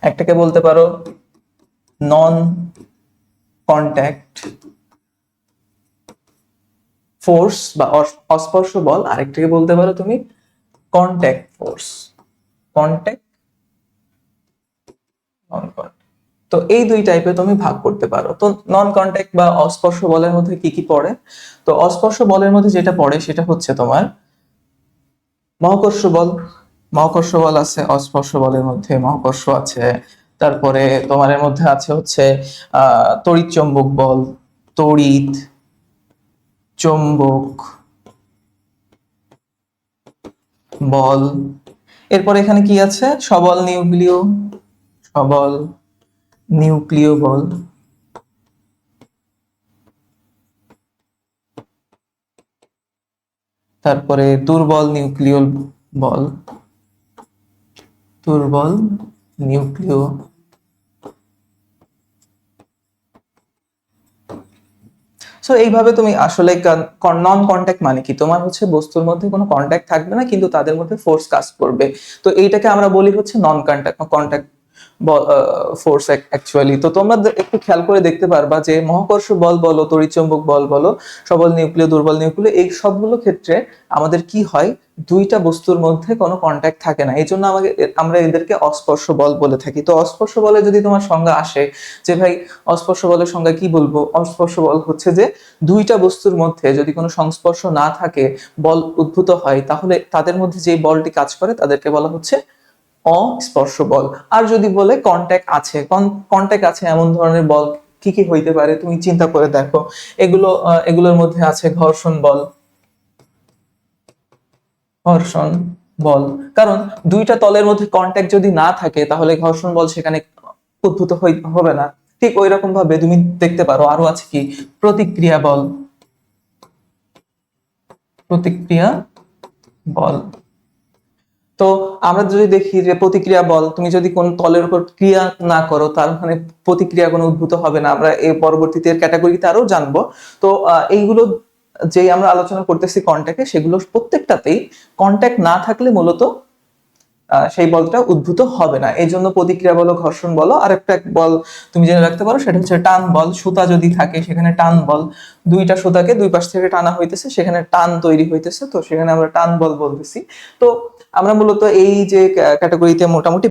একটাকে বলতে পারো নন কন্ট্যাক্ট ফোর্স বা অস্পর্শ বল, আরেকটাকে বলতে পারো তুমি কন্ট্যাক্ট ফোর্স, কন্ট্যাক্ট নন কন্ট্যাক্ট। তো এই দুই টাইপে তুমি ভাগ করতে পারো। তো নন কন্ট্যাক্ট বা অস্পর্শ বলের মধ্যে কি কি পড়ে? তো অস্পর্শ বলের মধ্যে যেটা পড়ে সেটা হচ্ছে তোমার মহাকর্ষ বল। মহাকর্ষ বল আছে অস্পর্শ বলের মধ্যে, মহাকর্ষ আছে। তারপরে তোমার এর মধ্যে আছে হচ্ছে তড়িৎ চৌম্বক বল, তড়িৎ চৌম্বক বল। এরপর এখানে কি আছে? সবল নিউক্লিয়, সবল নিউক্লিয় বল। তারপরে দুর্বল নিউক্লিয় বল, দুর্বল নিউক্লিয়। সো এইভাবে তুমি আসলে নন কন্ট্যাক্ট মানে কি, তোমার হচ্ছে বস্তুর মধ্যে কোনো কন্ট্যাক্ট থাকবে না কিন্তু তাদের মধ্যে ফোর্স কাজ করবে। তো এইটাকে আমরা বলি হচ্ছে নন কন্ট্যাক্ট ফোর্স অ্যাকচুয়ালি। তো তোমরা একটু খেয়াল করে দেখতে পারবা যে মহাকর্ষ বল বলো, তড়িৎচুম্বক বল বলো, সবল নিউক্লিয়, দুর্বল নিউক্লিয়, এই সবগুলো ক্ষেত্রে আমাদের কি হয়, দুইটা বস্তুর মধ্যে কোনো কন্ট্যাক্ট থাকে না, এই জন্য আমরা এদেরকে অস্পর্শ বল বলে থাকি। তো অস্পর্শ বলে যদি তোমার সংজ্ঞা আসে যে ভাই অস্পর্শ বলের সংজ্ঞা কি বলবো, অস্পর্শ বল হচ্ছে যে দুইটা বস্তুর মধ্যে যদি কোনো সংস্পর্শ না থাকে, বল উদ্ভূত হয়, তাহলে তাদের মধ্যে যে বলটি কাজ করে তাদেরকে বলা হচ্ছে অস্পর্শ বল। আর যদি বলে কন্ট্যাক্ট আছে, কন্ট্যাক্ট আছে এমন ধরনের বল কি কি হইতে পারে তুমি চিন্তা করে দেখো। এগুলোর মধ্যে আছে ঘর্ষণ বল, ঘর্ষণ বল। কারণ দুইটা তলের মধ্যে কন্ট্যাক্ট যদি না থাকে তাহলে ঘর্ষণ বল সেখানে উদ্ভূত হবে না। ঠিক ওই রকম ভাবে তুমি দেখতে পারো আরো আছে কি প্রতিক্রিয়া বল, প্রতিক্রিয়া বল। তো আমরা যদি দেখি যে প্রতিক্রিয়া বল, তুমি যদি কোন তলের উপর ক্রিয়া না করো তার মানে প্রতিক্রিয়া কোনো উদ্ভূত হবে না। আমরা এই পরবর্তীতে ক্যাটাগরিতে আরো জানবো। তো এইগুলো যে আমরা আলোচনা করতেছি কন্ট্যাক্টে, সেগুলো প্রত্যেকটাতেই কন্ট্যাক্ট না থাকলে মূলত সেই বলটা উদ্ভূত হবে না। এই জন্য প্রতিক্রিয়া বলো, ঘর্ষণ বলো। আর একটা বল তুমি জেনে রাখতে পারো সেটা হচ্ছে টান বল। সুতা যদি থাকে সেখানে টান বল, দুইটা সুতাকে দুই পাশ থেকে টানা হইতেছে, সেখানে টান তৈরি হইতেছে, তো সেখানে আমরা টান বল বলতেছি। তো আমরা মূলত এই যে ক্যাটাগরিতে মোটামুটি